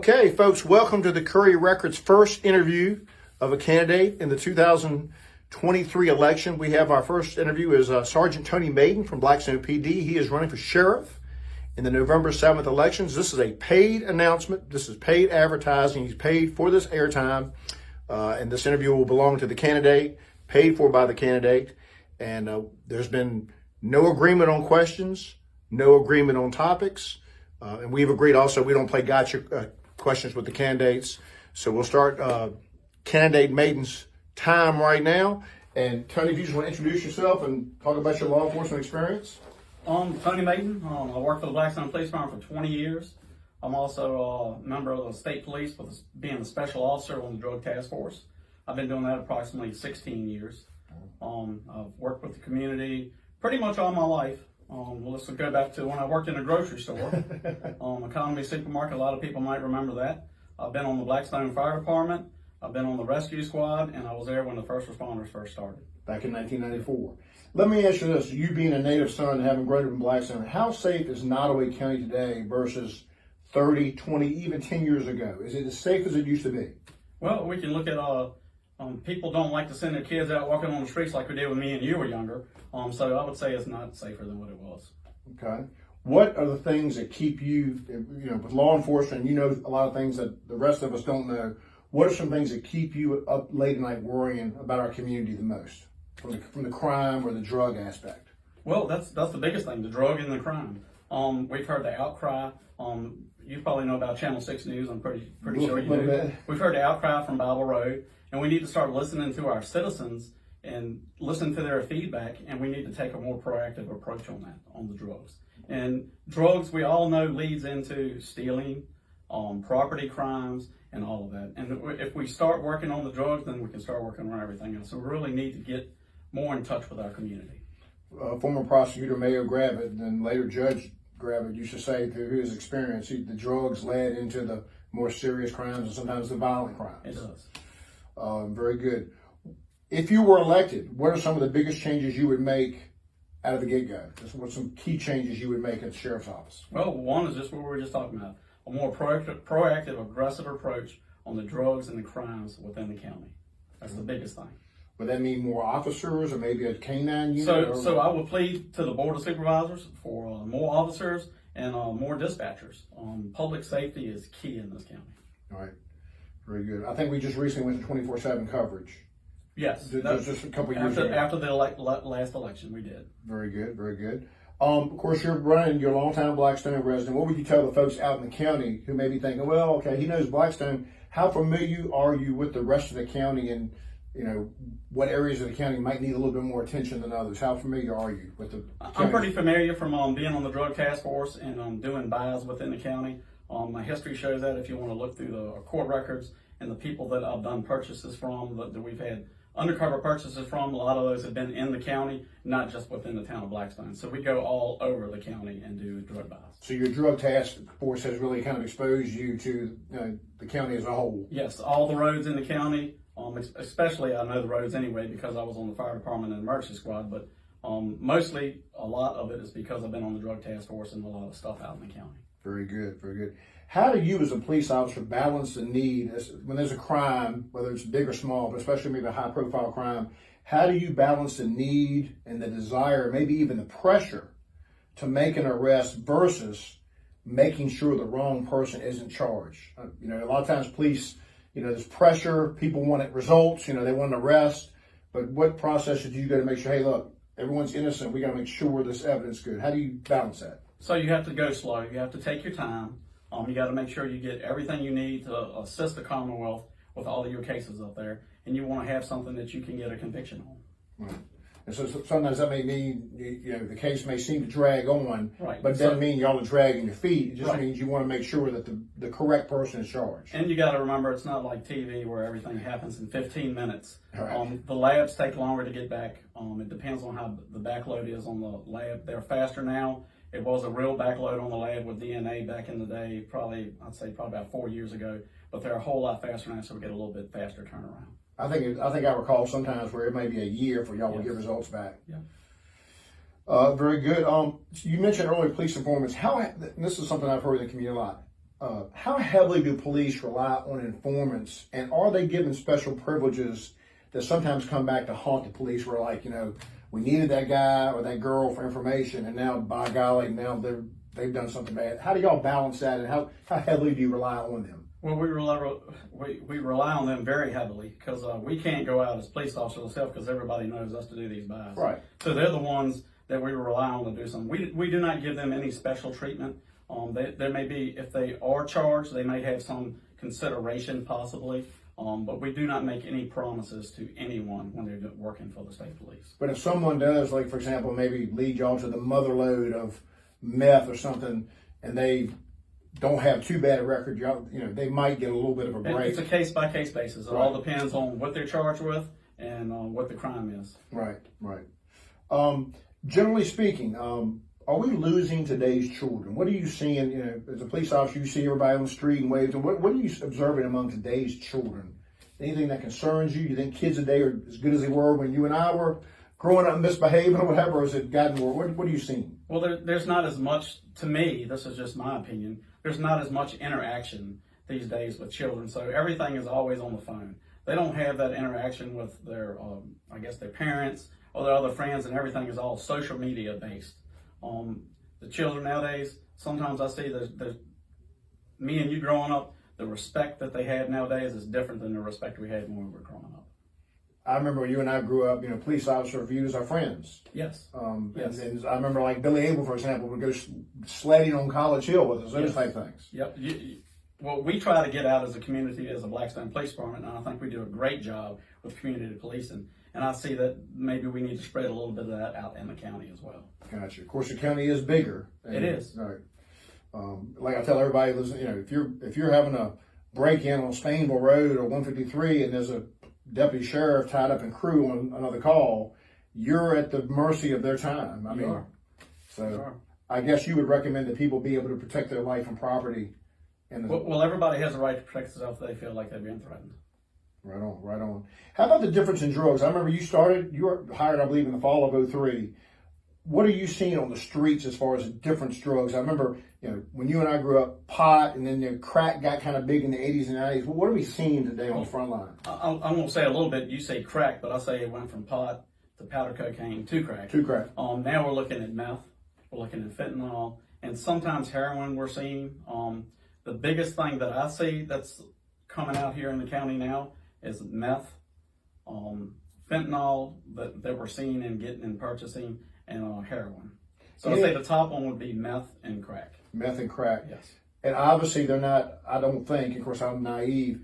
Okay, folks, welcome to the Courier-Record's first interview of a candidate in the 2023 election. We have our first interview is Sergeant Tony Mayton from Blackstone PD. He is running for sheriff in the November 7th elections. This is a paid announcement. This is paid advertising. He's paid for this airtime. And this interview will belong to the candidate, paid for by the candidate. And there's been no agreement on questions, no agreement on topics. And we've agreed also we don't play gotcha questions with the candidates. So we'll start candidate Mayton's time right now. And Tony, if you just want to introduce yourself and talk about your law enforcement experience. Tony Mayton. I worked for the Blackstone Police Department for 20 years. I'm also a member of the state police, with being a special officer on the drug task force. I've been doing that approximately 16 years. I've worked with the community pretty much all my life. Let's go back to when I worked in a grocery store, Economy Supermarket. A lot of people might remember that. I've been on the Blackstone Fire Department. I've been on the rescue squad, and I was there when the first responders first started. Back in 1994. Let me ask you this. You being a native son and having grown up in Blackstone, how safe is Nottoway County today versus 30, 20, even 10 years ago? Is it as safe as it used to be? Well, we can look at people don't like to send their kids out walking on the streets like we did when me and you were younger. So I would say it's not safer than what it was. Okay. What are the things that keep you, with law enforcement, you know a lot of things that the rest of us don't know. What are some things that keep you up late at night worrying about our community the most, from the crime or the drug aspect? Well, that's the biggest thing, the drug and the crime. We've heard the outcry. You probably know about Channel 6 News. I'm pretty sure you do. We've heard the outcry from Bible Road, and we need to start listening to our citizens and listen to their feedback, and we need to take a more proactive approach on that, on the drugs. And drugs, we all know, leads into stealing, property crimes, and all of that. And if we start working on the drugs, then we can start working on everything else. So we really need to get more in touch with our community. Former prosecutor Mayo Gravitt, and then later Judge Gravitt, used to say through his experience, the drugs led into the more serious crimes and sometimes the violent crimes. It does. Very good. If you were elected, what are some of the biggest changes you would make out of the get-go? What are some key changes you would make at the sheriff's office? Well, one is just what we were just talking about, a more proactive, aggressive approach on the drugs and the crimes within the county. That's the biggest thing. Would that mean more officers or maybe a canine unit? So I would plead to the Board of Supervisors for more officers and more dispatchers. Public safety is key in this county. All right. Very good. I think we just recently went to 24/7 coverage. Yes. That was just a couple years ago. After the last election, we did. Very good, very good. Of course, you're a longtime Blackstone resident. What would you tell the folks out in the county who may be thinking, well, okay, he knows Blackstone. How familiar are you with the rest of the county, and what areas of the county might need a little bit more attention than others? How familiar are you with the county? I'm pretty familiar from being on the drug task force and doing buys within the county. My history shows that if you want to look through the court records and the people that I've done purchases from, that we've had undercover purchases from, a lot of those have been in the county, not just within the town of Blackstone. So we go all over the county and do drug buys. So your drug task force has really kind of exposed you to the county as a whole? Yes, all the roads in the county, especially I know the roads anyway because I was on the fire department and emergency squad, but mostly a lot of it is because I've been on the drug task force and a lot of stuff out in the county. Very good, very good. How do you as a police officer balance the need, when there's a crime, whether it's big or small, but especially maybe a high profile crime, how do you balance the need and the desire, maybe even the pressure to make an arrest versus making sure the wrong person isn't charged? A lot of times police, there's pressure, people want results, they want an arrest, but what process do you go to make sure, hey, look, everyone's innocent, we got to make sure this evidence is good? How do you balance that? So you have to go slow. You have to take your time. You got to make sure you get everything you need to assist the Commonwealth with all of your cases up there, and you want to have something that you can get a conviction on. Right. And so sometimes that may mean the case may seem to drag on, right. But it doesn't mean y'all are dragging your feet. It just means you want to make sure that the correct person is charged. And you got to remember, it's not like TV where everything happens in 15 minutes. Right. The labs take longer to get back. It depends on how the backload is on the lab. They're faster now. It was a real backload on the lab with DNA back in the day, I'd say probably about 4 years ago, but they're a whole lot faster now, so we get a little bit faster turnaround. I think I recall sometimes where it may be a year for y'all to get results back. Yeah. Very good. You mentioned earlier police informants. And this is something I've heard in the community a lot. how heavily do police rely on informants, and are they given special privileges that sometimes come back to haunt the police, where like, we needed that guy or that girl for information, and now, by golly, now they've done something bad. How do y'all balance that, and how heavily do you rely on them? Well, we rely on them very heavily, because we can't go out as police officers ourselves, because everybody knows us to do these buys. Right. So they're the ones that we rely on to do something. We do not give them any special treatment. There may be, if they are charged, they may have some consideration possibly, but we do not make any promises to anyone when they're working for the state police. But if someone does, like for example, maybe lead y'all to the mother lode of meth or something, and they don't have too bad a record, they might get a little bit of a break. It's a case-by-case basis. It all depends on what they're charged with and what the crime is. Right. Generally speaking, are we losing today's children? What are you seeing? As a police officer, you see everybody on the street and waves. And what are you observing among today's children? Anything that concerns you? You think kids today are as good as they were when you and I were growing up, misbehaving or whatever? Or has it gotten more? What are you seeing? Well, there's not as much, to me, this is just my opinion, there's not as much interaction these days with children. So everything is always on the phone. They don't have that interaction with their, their parents or their other friends, and everything is all social media based. The children nowadays, sometimes I see me and you growing up, the respect that they have nowadays is different than the respect we had when we were growing up. I remember when you and I grew up, police officers viewed as our friends. Yes. Yes. And I remember like Billy Abel, for example, would go sledding on College Hill with us, those type things. Yep. What we try to get out as a community, as a Blackstone Police Department, and I think we do a great job with community policing. And I see that maybe we need to spread a little bit of that out in the county as well. Gotcha. Of course, the county is bigger. It is. Right. Like I tell everybody, listen, if you're having a break-in on Spainville Road or 153, and there's a deputy sheriff tied up in crew on another call, you're at the mercy of their time. So I guess you would recommend that people be able to protect their life and property. Well, everybody has a right to protect themselves if they feel like they're being threatened. Right on. How about the difference in drugs? I remember you were hired, I believe, in the fall of 2003. What are you seeing on the streets as far as different drugs? I remember, when you and I grew up, pot, and then crack got kind of big in the 80s and 90s. Well, what are we seeing today on the front line? I'm going to say a little bit. You say crack, but I say it went from pot to powder cocaine to crack. Now we're looking at meth. We're looking at fentanyl, and sometimes heroin we're seeing. The biggest thing that I see that's coming out here in the county now is meth, fentanyl that we're seeing and getting and purchasing, and heroin. So I'd say the top one would be meth and crack. Meth and crack. Yes. And obviously they're not, I don't think, of course I'm naive,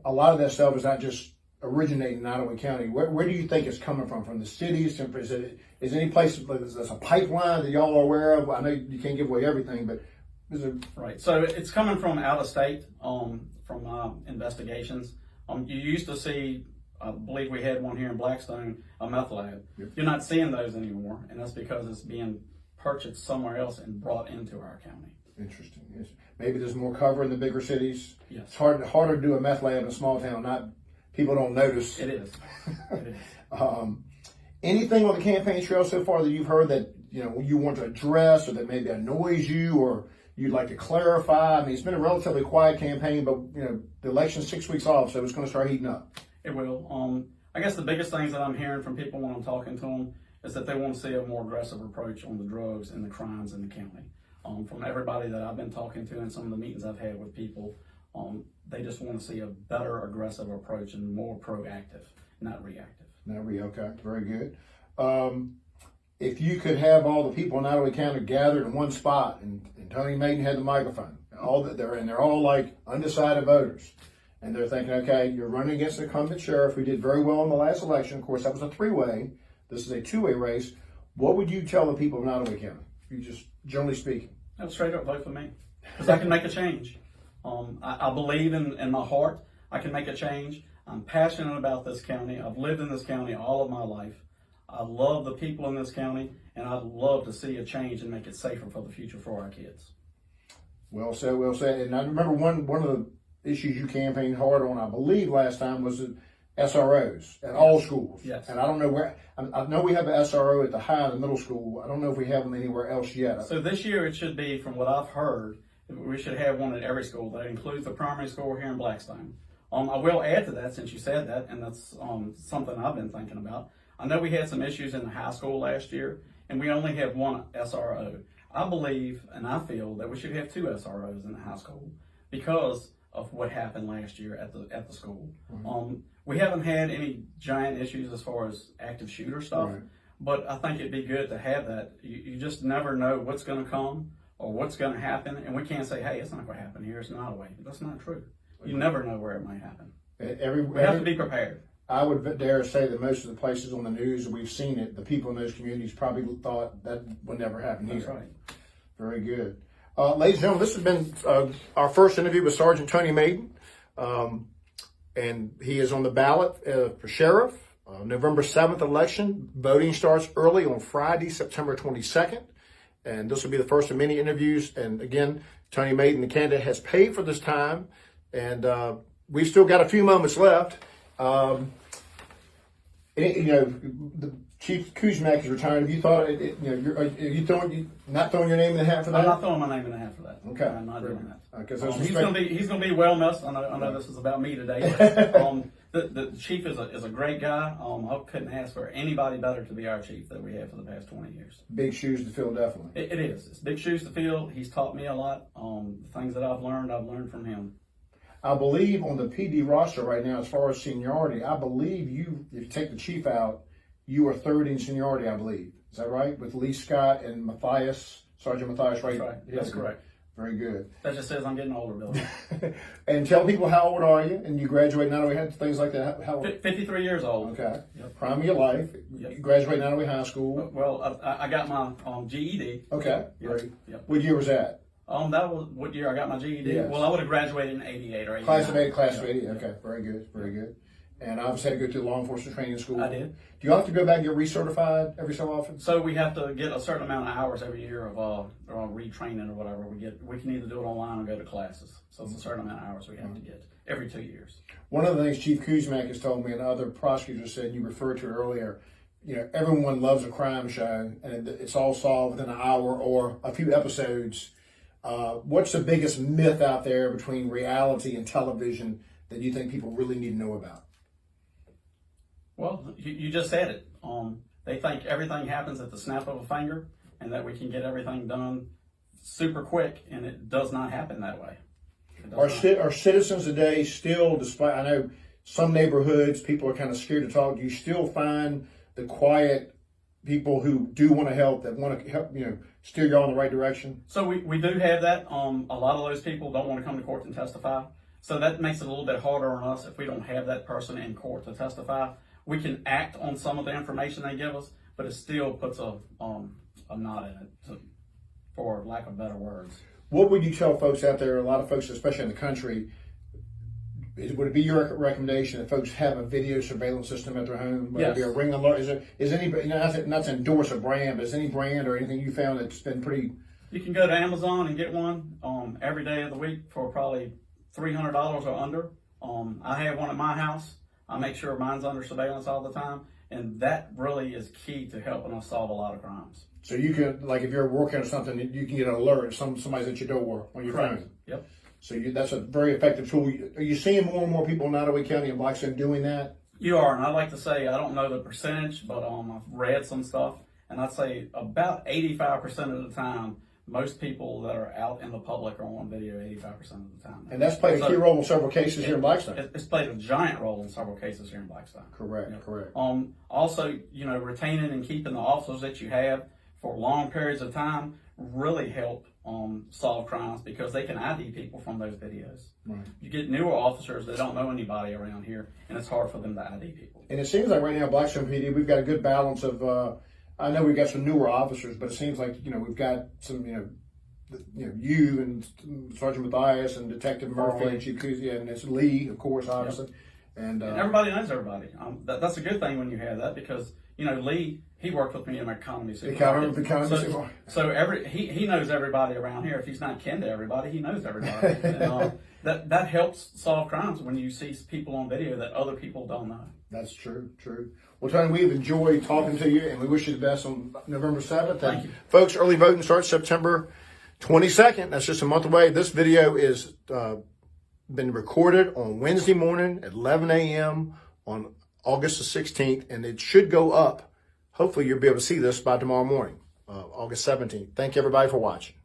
a lot of that stuff is not just originating in Nottoway County. Where do you think it's coming from? From the cities? Is any place that's a pipeline that y'all are aware of? I know you can't give away everything, but is it? Right. So it's coming from out of state, from investigations. You used to see, I believe we had one here in Blackstone, a meth lab. Yep. You're not seeing those anymore, and that's because it's being purchased somewhere else and brought into our county. Interesting. Yes. Maybe there's more cover in the bigger cities. Yes. It's harder to do a meth lab in a small town. People don't notice. It is. It is. Anything on the campaign trail so far that you've heard that you want to address, or that maybe annoys you, or you'd like to clarify? I mean, it's been a relatively quiet campaign, but the election's 6 weeks off, so it's going to start heating up. It will. I guess the biggest things that I'm hearing from people when I'm talking to them is that they want to see a more aggressive approach on the drugs and the crimes in the county. From everybody that I've been talking to and some of the meetings I've had with people, they just want to see a better aggressive approach and more proactive, not reactive. Okay, very good. If you could have all the people in Nottoway County gathered in one spot, and Tony Mayton had the microphone, they're all like undecided voters, and they're thinking, okay, you're running against an incumbent sheriff who did very well in the last election. Of course, that was a three-way. This is a two-way race. What would you tell the people of Nottoway County? You just generally speaking. Straight up vote for me, because I can make a change. I believe in my heart I can make a change. I'm passionate about this county. I've lived in this county all of my life. I love the people in this county, and I'd love to see a change and make it safer for the future for our kids. Well said. And I remember one of the issues you campaigned hard on, I believe last time, was the SROs at all schools. Yes. And I don't know where, I know we have the SRO at the high and the middle school. I don't know if we have them anywhere else yet. So this year it should be, from what I've heard, We should have one at every school. That includes the primary school here in Blackstone. I will add to that, since you said that, and that's something I've been thinking about. I know we had some issues in the high school last year, and we only have one SRO. I believe and I feel that we should have two SROs in the high school because of what happened last year at the school. Mm-hmm. We haven't had any giant issues as far as active shooter stuff, right. But I think it'd be good to have that. You just never know what's going to come or what's going to happen, and we can't say, hey, it's not going to happen here, it's Nottoway. That's not true. You never know where it might happen. We have to be prepared. I would dare say that most of the places on the news that we've seen it, the people in those communities probably thought that would never happen That's either. Right. Very good. Ladies and gentlemen, this has been our first interview with Sergeant Tony Mayton, and he is on the ballot for sheriff. November 7th election. Voting starts early on Friday, September 22nd. And this will be the first of many interviews. And again, Tony Mayton, the candidate, has paid for this time. And we've still got a few moments left. The Chief Kuzmak is retiring. Have you thought, are you not throwing your name in the hat for that? I'm not throwing my name in the hat for that. Okay. I'm not doing that. He's going to be well missed. I know this is about me today. But, the chief is a great guy. I couldn't ask for anybody better to be our chief that we have for the past 20 years. Big shoes to fill, definitely. It is. It's big shoes to fill. He's taught me a lot. The things that I've learned from him. I believe on the PD roster right now, as far as seniority, I believe if you take the chief out, you are third in seniority, I believe. Is that right? With Lee Scott and Matthias, Sergeant Matthias, right? That's right. That's correct. Very good. That just says I'm getting older, Billy. And tell people, how old are you? And you graduate Nottoway, had things like that. How old? 53 years old. Okay. Yep. Prime of your life. Yep. You graduate Nottoway High School. Well, I got my GED. Okay. Yep. Great. Yep. What year was that? That was what year I got my GED. Yes. Well, I would have graduated in 88 or 89. Class of 80. Okay. Very good. Very good. And I obviously had to go through law enforcement training school. I did. Do you have to go back and get recertified every so often? So we have to get a certain amount of hours every year of retraining or whatever. We can either do it online or go to classes. So it's a certain amount of hours we have to get every 2 years. One of the things Chief Kuzmak has told me, and other prosecutors said, you referred to earlier, everyone loves a crime show, and it's all solved within an hour or a few episodes. What's the biggest myth out there between reality and television that you think people really need to know about? Well, you just said it. They think everything happens at the snap of a finger and that we can get everything done super quick, and it does not happen that way. Are citizens today still, despite, I know some neighborhoods, people are kind of scared to talk, do you still find the quiet people who do want to help, that want to help, steer you all in the right direction? So we do have that. A lot of those people don't want to come to court and testify. So that makes it a little bit harder on us if we don't have that person in court to testify. We can act on some of the information they give us, but it still puts a knot in it, for lack of better words. What would you tell folks out there, a lot of folks, especially in the country, would it be your recommendation that folks have a video surveillance system at their home? Whether it be a Ring alert? Is any, not to endorse a brand, but is any brand or anything you found that's been pretty? You can go to Amazon and get one every day of the week for probably $300 or under. I have one at my house. I make sure mine's under surveillance all the time, and that really is key to helping us solve a lot of crimes. So you can, like, if you're working on something, you can get an alert if somebody's at your door on your phone. Yep. So that's a very effective tool. Are you seeing more and more people in Nottoway County and Blackstone doing that? You are, and I'd like to say, I don't know the percentage, but I've read some stuff, and I'd say about 85% of the time, most people that are out in the public are on video 85% of the time. And that's played a key role in several cases here in Blackstone. It's played a giant role in several cases here in Blackstone. Correct, correct. Also, retaining and keeping the officers that you have for long periods of time really help solve crimes, because they can ID people from those videos. Right. You get newer officers that don't know anybody around here, and it's hard for them to ID people. And it seems like right now, Blackstone PD, we've got a good balance of, I know we've got some newer officers, but it seems like, we've got some, you and Sergeant Matthias and Detective Murphy and Chief Kuzia, and it's Lee, of course, obviously. Yep. And everybody knows everybody. That's a good thing when you have that, because, Lee, he worked with me in my economy supermarket. So he knows everybody around here. If he's not kin to everybody, he knows everybody. And, that helps solve crimes when you see people on video that other people don't know. That's true. Well, Tony, we've enjoyed talking to you, and we wish you the best on November 7th. Thank you. Folks, early voting starts September 22nd, that's just a month away. This video is been recorded on Wednesday morning at 11 a.m. on August the 16th, and it should go up. Hopefully you'll be able to see this by tomorrow morning, August 17th. Thank you everybody for watching.